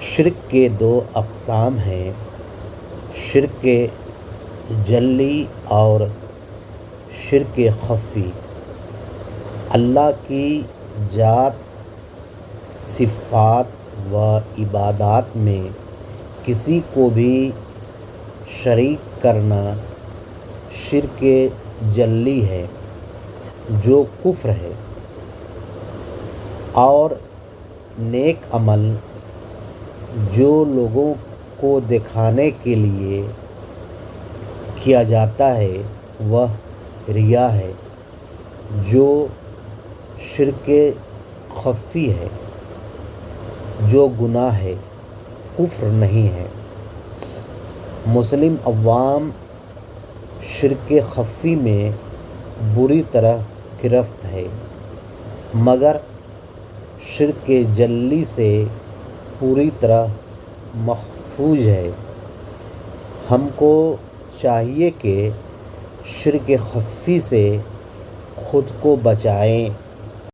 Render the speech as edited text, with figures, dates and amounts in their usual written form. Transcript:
شرک کے دو اقسام ہیں، شرک جلی اور شرک خفی۔ اللہ کی ذات، صفات و عبادات میں کسی کو بھی شریک کرنا شرک جلی ہے جو کفر ہے، اور نیک عمل جو لوگوں کو دکھانے کے لیے کیا جاتا ہے وہ ریا ہے جو شرک خفی ہے، جو گناہ ہے، کفر نہیں ہے۔ مسلم عوام شرک خفی میں بری طرح گرفتار ہے، مگر شرک جلی سے پوری طرح محفوظ ہے۔ ہم کو چاہیے کہ شرک خفی سے خود کو بچائیں۔